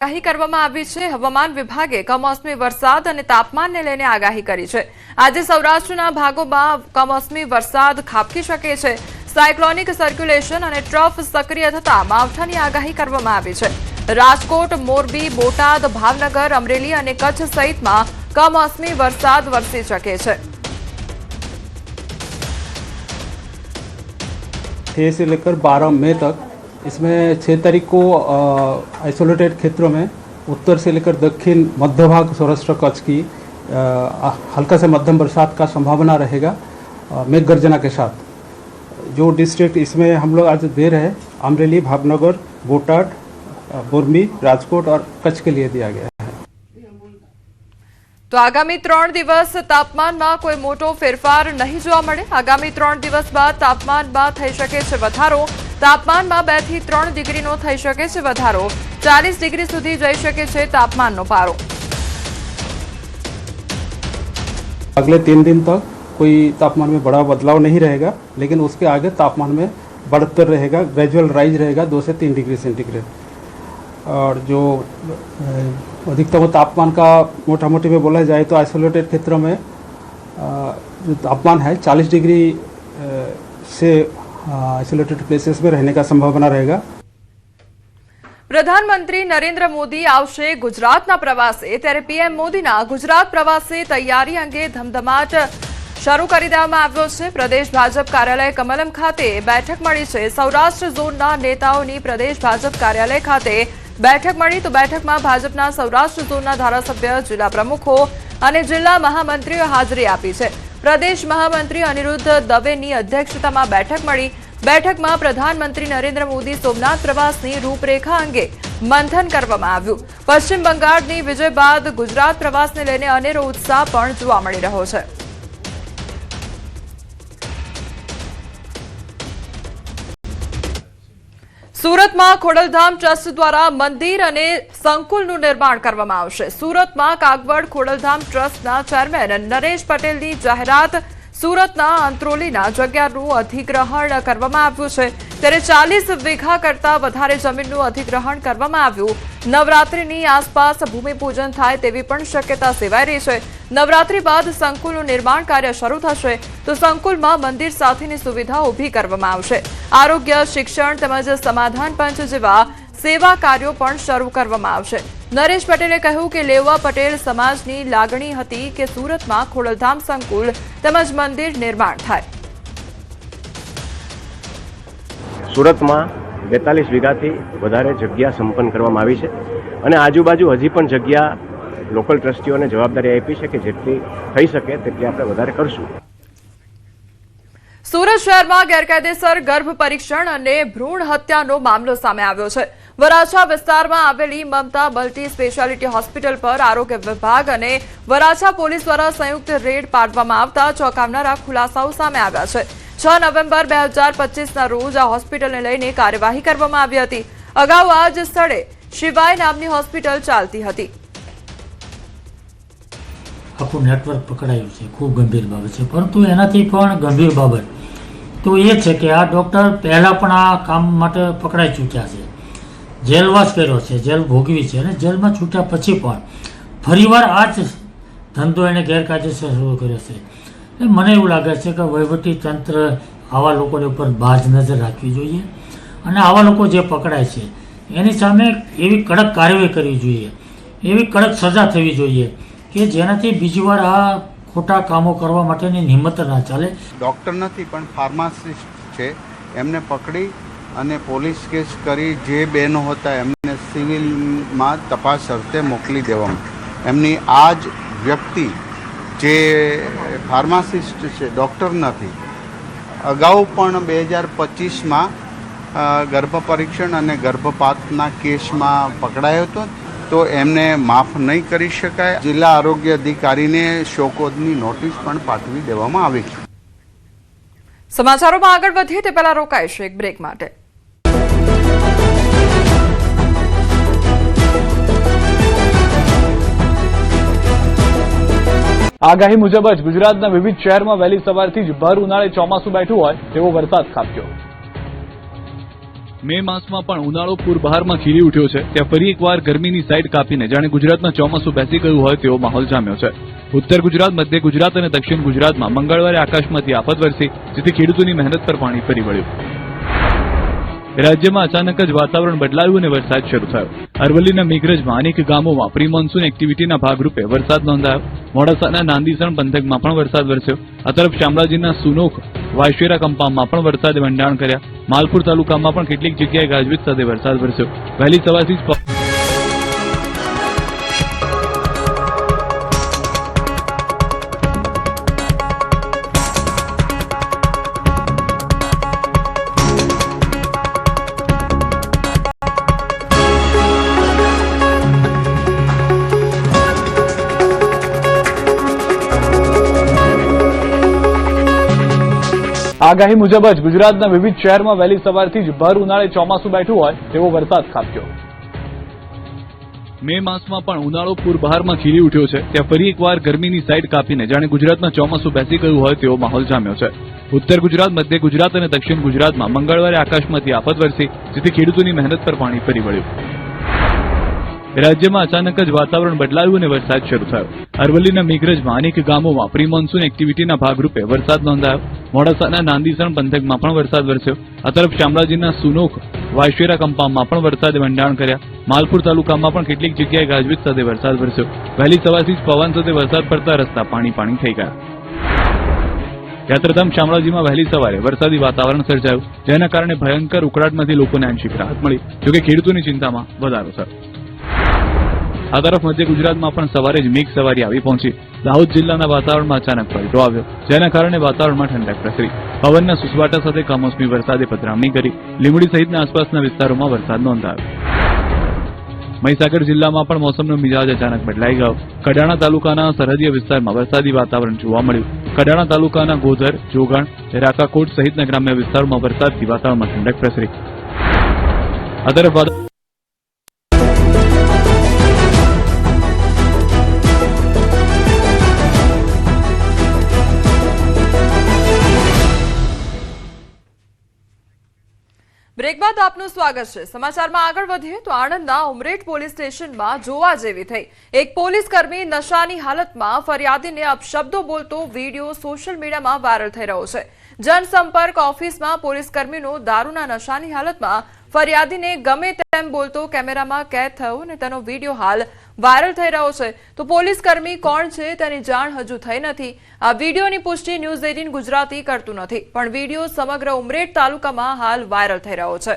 આગાહી કરવામાં આવી છે। હવામાન વિભાગે કમોસમી વરસાદ અને તાપમાનને લઈને આગાહી કરી છે। આજે સૌરાષ્ટ્રના ભાગોમાં કમોસમી વરસાદ ખાબકી શકે છે। સાયક્લોનિક સર્ક્યુલેશન અને ટ્રફ સક્રિય થતા માવઠાની આગાહી કરવામાં આવી છે। રાજકોટ, મોરબી, બોટાદ, ભાવનગર, અમરેલી અને કચ્છ સહિતમાં કમોસમી વરસાદ વરસી શકે છે। 6 से लेकर 12 मई तक इसमें 6 तारीख को आइसोलेटेड क्षेत्रों में उत्तर से लेकर दक्षिण मध्य भाग सौराष्ट्र कच्छ की हल्का से मध्यम बरसात का संभावना रहेगा मेघ गर्जना के साथ। जो डिस्ट्रिक्ट इसमें हम लोग आज दे रहे हैं अमरेली, भावनगर, बोटाद, मोरबी, राजकोट और कच्छ के लिए दिया गया है। तो आगामी 3 दिवस तापमान में कोई मोटो फेरफार नहीं जोवा मळे। आगामी 3 दिवस बाद तापमान में थई शके छे वधारो। तापमान में 2 થી 3 डिग्रीनो थई शके छे वधारो। 40 डिग्री सुधी जई शके छे तापमाननो पारो। अगले 3 दिन तक कोई तापमान में बड़ा बदलाव नहीं रहेगा, लेकिन उसके आगे तापमान में बढ़तर रहेगा, ग्रेजुअल राइज रहेगा 2 से 3 डिग्री सेंटीग्रेड। और जो अधिकतम तापमान का मोटा मोटी में बोला जाए तो आइसोलेटेड क्षेत्रों में जो तापमान है 40 डिग्री से आइसोलेटेड प्लेसेस में रहने का संभावना रहेगा। प्रधानमंत्री नरेन्द्र मोदी आवशे गुजरातना प्रवासे, त्यारे पीएम मोदीना गुजरात प्रवासे तैयारी अंगे धमधमाट શરૂ કરી દેવામાં આવ્યો છે। પ્રદેશ ભાજપ કાર્યાલય કમલમ ખાતે બેઠક મળી છે। સૌરાષ્ટ્ર ઝોનના નેતાઓની પ્રદેશ ભાજપ કાર્યાલય ખાતે બેઠક મળી। તો બેઠકમાં ભાજપના સૌરાષ્ટ્ર ઝોનના ધારાસભ્ય, જિલ્લા પ્રમુખો અને જિલ્લા મહામંત્રીઓ હાજરી આપી છે। પ્રદેશ મહામંત્રી અનિરુદ્ધ દવેની અધ્યક્ષતામાં બેઠક મળી। બેઠકમાં પ્રધાનમંત્રી નરેન્દ્ર મોદી સોમનાથ પ્રવાસની રૂપરેખા અંગે મંથન કરવામાં આવ્યું। પશ્ચિમ બંગાળની વિજય બાદ ગુજરાત પ્રવાસને લઈને અનેરો ઉત્સાહ પણ જોવા મળી રહ્યો છે। સુરતમાં ખોડલધામ ટ્રસ્ટ દ્વારા મંદિર અને સંકુલનું નિર્માણ કરવામાં આવશે। સુરતમાં કાગવડ ખોડલધામ ટ્રસ્ટના ચેરમેન નરેશ પટેલની જાહેરાત। સુરતના અંત્રોલીના જગ્યાનું અધિગ્રહણ કરવામાં આવ્યું છે, ત્યારે 40 વીઘા કરતા વધારે જમીનનું અધિગ્રહણ કરવામાં આવ્યું। નવરાત્રીની આસપાસ ભૂમિપૂજન થાય તેવી પણ શક્યતા સેવાઈ રહી છે। નવરાત્રી બાદ સંકુલનું निर्माण कार्य શરૂ થશે, તો સંકુલમાં મંદિર સાથેની સુવિધા ઊભી કરવામાં આવશે। આરોગ્ય, શિક્ષણ તેમજ સમાધાન પંચ જેવા સેવા કાર્યો પણ શરૂ કરવામાં આવશે। નરેશ પટેલે કહ્યું કે લેવા પટેલ સમાજની લાગણી હતી કે સુરતમાં ખોડલધામ સંકુલ તેમજ મંદિર નિર્માણ થાય। સુરતમાં 42 વીઘાથી વધારે જગ્યા સંપન્ન કરવામાં આવી છે અને આજુબાજુ હજી પણ જગ્યા લોકલ ટ્રસ્ટીઓને જવાબદારી આપી છે કે જેટલી થઈ શકે તેટલી આપણે વધારે કરશું। સુરત શહેરમાં ગેરકાયદેસર ગર્ભ પરીક્ષણ અને ભ્રૂણ હત્યાનો મામલો સામે આવ્યો છે। વરાછા વિસ્તારમાં આવેલી મમતા મલ્ટી સ્પેશિયાલિટી હોસ્પિટલ પર આરોગ્ય વિભાગ અને વરાછા પોલીસ દ્વારા સંયુક્ત રેડ પાડવામાં આવતા ચોંકાવનારા ખુલાસાઓ સામે આવ્યા છે। 6 નવેમ્બર 2025ના રોજ આ હોસ્પિટલને લઈને કાર્યવાહી કરવામાં આવી હતી। અગાઉ આ જ સ્થળે શિવાય નામની હોસ્પિટલ ચાલતી હતી। આખું નેટવર્ક પકડાયું છે, ખૂબ ગંભીર બાબત છે। પરંતુ એનાથી પણ ગંભીર બાબત તો એ છે કે આ ડૉક્ટર પહેલાં પણ આ કામ માટે પકડાઈ ચૂક્યા છે, જેલવાસ કર્યો છે, જેલ ભોગવી છે અને જેલમાં છૂટ્યા પછી પણ ફરીવાર આ જ ધંધો એને ગેરકાયદેસર શરૂ કર્યો છે। મને એવું લાગે છે કે વહીવટી તંત્ર આવા લોકોને ઉપર બાજ નજર રાખવી જોઈએ અને આવા લોકો જે પકડાય છે એની સામે એવી કડક કાર્યવાહી કરવી જોઈએ, એવી કડક સજા થવી જોઈએ કે જેનાથી બીજી વાર આ ખોટા કામો કરવા માટેની હિંમત ના ચાલે। ડૉક્ટર નથી પણ ફાર્માસિસ્ટ છે, એમને પકડી અને પોલીસ કેસ કરી જે બહેનો હતા એમને સિવિલમાં તપાસ અર્થે મોકલી દેવામાં। એમની આ જ વ્યક્તિ જે ફાર્માસિસ્ટ છે, ડૉક્ટર નથી, અગાઉ પણ 2025માં ગર્ભ પરીક્ષણ અને ગર્ભપાતના કેસમાં પકડાયો હતો, તો એમને માફ નહીં કરી શકાય। જિલ્લા આરોગ્ય અધિકારીને શોકોદની નોટિસ પણ પાઠવી દેવામાં આવી છે। સમાચારોમાં આગળ વધીએ તે પહેલા રોકાઈશું એક બ્રેક માટે। આગાહી મુજબ જ ગુજરાતના વિવિધ શહેરમાં વહેલી સવારથી જ ભર ઉનાળે ચોમાસું બેઠું હોય તેવો વરસાદ ખાબક્યો। મે માસમાં પણ ઉનાળો પૂરબહારમાં ખીલી ઉઠ્યો છે ત્યાં ફરી એકવાર ગરમીની સાઈડ કાપીને જાણે ગુજરાતમાં ચોમાસું બેસી ગયું હોય તેવો માહોલ જામ્યો છે. ઉત્તર ગુજરાત, મધ્ય ગુજરાત અને દક્ષિણ ગુજરાતમાં મંગળવારે આકાશમાંથી આફત વરસી, જેથી ખેડૂતોની મહેનત પર પાણી ફરી વળ્યું. રાજ્યમાં અચાનક જ વાતાવરણ બદલાયું અને વરસાદ શરૂ થયો. અરવલ્લીના મેઘરજમાં અનેક ગામોમાં પ્રી મોન્સૂન એક્ટિવિટીના ભાગરૂપે વરસાદ નોંધાયો. મોડાસાના નાંદીસણ પંથકમાં પણ વરસાદ વરસ્યો. આ તરફ શામળાજીના સુનોખ, વાયશેરા કંપામાં પણ વરસાદે વંડાણ કર્યા. માલપુર તાલુકામાં પણ કેટલીક જગ્યાએ ગાજવીજ સાથે વરસાદ વરસ્યો. વહેલી સવારથી જ આગાહી મુજબ જ ગુજરાતના વિવિધ શહેરમાં વહેલી સવારથી જ ભર ઉનાળે ચોમાસું બેઠું હોય તેવો વરસાદ ખાબક્યો. મે માસમાં પણ ઉનાળો પૂરબહારમાં ખીલી ઉઠ્યો છે ત્યાં ફરી એકવાર ગરમીની સાઈડ કાપીને જાણે ગુજરાતમાં ચોમાસું બેસી ગયું હોય તેવો માહોલ જામ્યો છે. ઉત્તર ગુજરાત, મધ્ય ગુજરાત અને દક્ષિણ ગુજરાતમાં મંગળવારે આકાશમાંથી આફત વરસી, જેથી ખેડૂતોની મહેનત પર પાણી ફરી વળ્યું. રાજ્યમાં અચાનક જ વાતાવરણ બદલાયું અને વરસાદ શરૂ થયો. અરવલ્લીના મેઘરજમાં અનેક ગામોમાં પ્રી મોન્સૂન એક્ટિવિટીના ભાગરૂપે વરસાદ નોંધાયો. મોડાસાના નાંદીસણ પંથકમાં પણ વરસાદ વરસ્યો. આ તરફ શામળાજીના સુનોખ, વાયશેરા કંપામાં પણ વરસાદે વંડાણ કર્યા. માલપુર તાલુકામાં પણ કેટલીક જગ્યાએ ગાજવીજ સાથે વરસાદ વરસ્યો. વહેલી સવારથી જ પવન સાથે વરસાદ પડતા રસ્તા પાણી થઈ ગયા. યાત્રાધામ શામળાજીમાં વહેલી સવારે વરસાદી વાતાવરણ સર્જાયું, જેના કારણે ભયંકર ઉકળાટમાંથી લોકોને આંશિક રાહત મળી. જોકે ખેડૂતોની ચિંતામાં વધારો થયો. આ તરફ મધ્ય ગુજરાતમાં પણ સવારે જ મેઘ સવારી આવી પહોંચી. દાહોદ જિલ્લાના વાતાવરણમાં અચાનક પલટો આવ્યો, જેના કારણે વાતાવરણમાં ઠંડક પ્રસરી. પવનના સુસવાટા સાથે કમોસમી વરસાદે પધરામણી કરી. લીંબડી સહિતના આસપાસના વિસ્તારોમાં વરસાદ નોંધાયો. મહીસાગર જિલ્લામાં પણ મોસમનો મિજાજ અચાનક બદલાઈ ગયો. કડાણા તાલુકાના સરહદીય વિસ્તારમાં વરસાદી વાતાવરણ જોવા મળ્યું. કડાણા તાલુકાના ગોધર, જોગણ, રાકાકોટ સહિતના ગ્રામ્ય વિસ્તારોમાં વરસાદથી વાતાવરણમાં ઠંડક પ્રસરી. આ તરફ બ્રેક બાદ આપનું સ્વાગત છે. સમાચારમાં આગળ વધીએ તો આણંદના ઉમરેઠ પોલીસ સ્ટેશનમાં જોવા જેવી થઈ એક પોલીસ કર્મી નશાની હાલતમાં ફરિયાદીને અપશબ્દો બોલતો વિડીયો સોશિયલ મીડિયામાં વાયરલ થઈ રહ્યો છે. જનસંપર્ક ઓફિસમાં પોલીસ કર્મીનો દારૂના નશાની હાલતમાં ફરિયાદીને ગમે તેમ બોલતો કેમેરામાં કેદ થયો અને તેનો વિડીયો હાલ વાયરલ થઈ રહ્યો છે. તો પોલીસ કર્મી કોણ છે તેની જાણ હજુ થઈ નથી. આ વિડીયોની પુષ્ટિ ન્યૂઝ 18 ગુજરાતી કરતું નથી, પણ વિડીયો સમગ્ર ઉમરેઠ તાલુકામાં હાલ વાયરલ થઈ રહ્યો છે.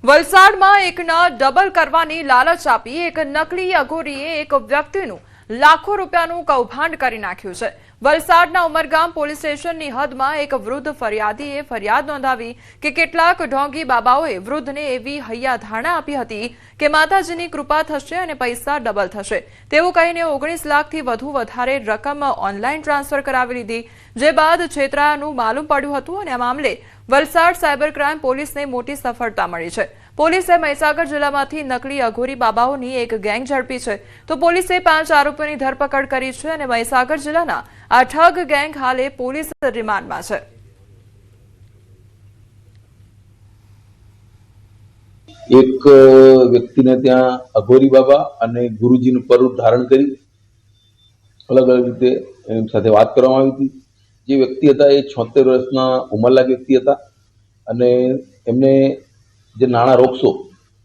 વલસાડમાં એકના ડબલ કરવાની લાલચ આપી એક નકલી અઘોરીએ એક વ્યક્તિનું લાખો રૂપિયાનું કૌભાંડ કરી નાખ્યું છે. વલસાડના ઉમરગામ પોલીસ સ્ટેશનની હદમાં એક વૃદ્ધ ફરિયાદીએ ફરિયાદ નોંધાવી કે કેટલાક ઢોંગી બાબાઓએ વૃદ્ધને એવી હૈયાધારણા આપી હતી કે માતાજીની કૃપા થશે અને પૈસા ડબલ થશે તેવું કહીને 19 લાખથી વધારે રકમ ઓનલાઈન ટ્રાન્સફર કરાવી લીધી, જે બાદ છેતરાયાનું માલુમ પડ્યું હતું અને આ મામલે વલસાડ સાયબર ક્રાઇમ પોલીસને મોટી સફળતા મળી છે. પોલીસે મહીસાગર જિલ્લામાંથી નકલી અઘોરી બાબાઓની એક ગેંગ ઝડપી છે. તો પોલીસે 5 આરોપીઓની ધરપકડ કરી છે અને મહીસાગર જિલ્લાના આ ઠગ ગેંગ હાલે પોલીસ રિમાન્ડમાં છે. એક વ્યક્તિને ત્યાં અઘોરી બાબા અને ગુરુજીનું સ્વરૂપ ધારણ કરી અલગ અલગ રીતે એની સાથે વાત કરવામાં આવી હતી. જે વ્યક્તિ હતા એ 76 વર્ષના ઉંમરલાયક વ્યક્તિ હતા અને એમને જે નાણાં રોકશો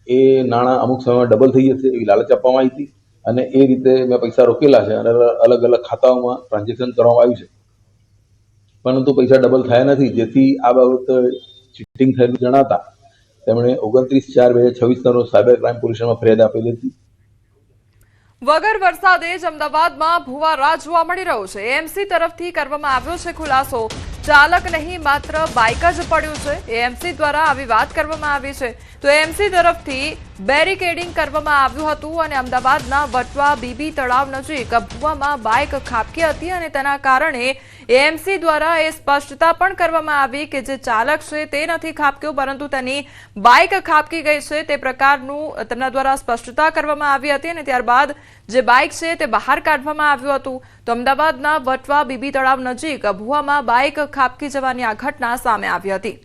એ નાણાં અમુક સમયમાં ડબલ થઈ જશે એવી લાલચ આપવામાં આવી હતી અને એ રીતે મેં પૈસા રોકેલા છે અને અલગ અલગ ખાતાઓમાં ટ્રાન્ઝેક્શન કરવામાં આવ્યું છે, પરંતુ પૈસા ડબલ થયા નથી. જેથી આ બાબત ચીટિંગ થયેલું જણાતા તેમણે 29/4/2026 સાયબર ક્રાઇમ પોલીસમાં ફરિયાદ આપેલી હતી. વગર વરસાદે જ અમદાવાદમાં ભૂવા રાજ જોવા મળી રહ્યો છે. એએમસી તરફથી કરવામાં આવ્યો છે ખુલાસો. ચાલક નહીં માત્ર બાઇક જ પડ્યું છે. એએમસી દ્વારા આવી વાત કરવામાં આવી છે. તો એએમસી તરફથી બેરિકેડિંગ કરવામાં આવ્યું હતું અને અમદાવાદના વટવા બીબી તળાવ નજીક ભૂવામાં બાઇક ખાબકી હતી અને તેના કારણે એએમસી દ્વારા એ સ્પષ્ટતા પણ કરવામાં આવી કે જે ચાલક છે તે નથી ખાબક્યો, પરંતુ તેની બાઇક ખાબકી ગઈ છે તે પ્રકારનું તેમના દ્વારા સ્પષ્ટતા કરવામાં આવી હતી અને ત્યારબાદ જે બાઇક છે તે બહાર કાઢવામાં આવ્યું હતું. તો અમદાવાદના વટવા બીબી તળાવ નજીક ભૂવામાં બાઇક ખાબકી જવાની આ ઘટના સામે આવી હતી.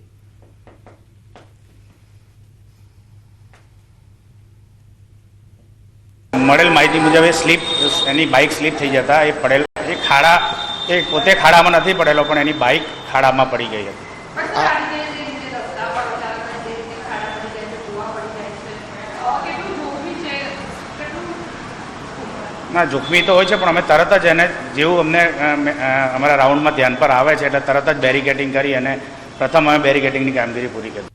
મળેલ માહિતી મુજબ એ સ્લીપ એની બાઇક સ્લીપ થઈ જતા એ પડેલ એ ખાડા એ પોતે ખાડામાં નથી પડેલો પણ એની બાઇક ખાડામાં પડી ગઈ હતી. ના, જોખમી તો હોય છે પણ અમે તરત જ એને જેવું અમને અમારા રાઉન્ડમાં ધ્યાન પર આવે છે એટલે તરત જ બેરિકેડિંગ કરી અને પ્રથમ અમે બેરિકેડિંગની કામગીરી પૂરી કરી.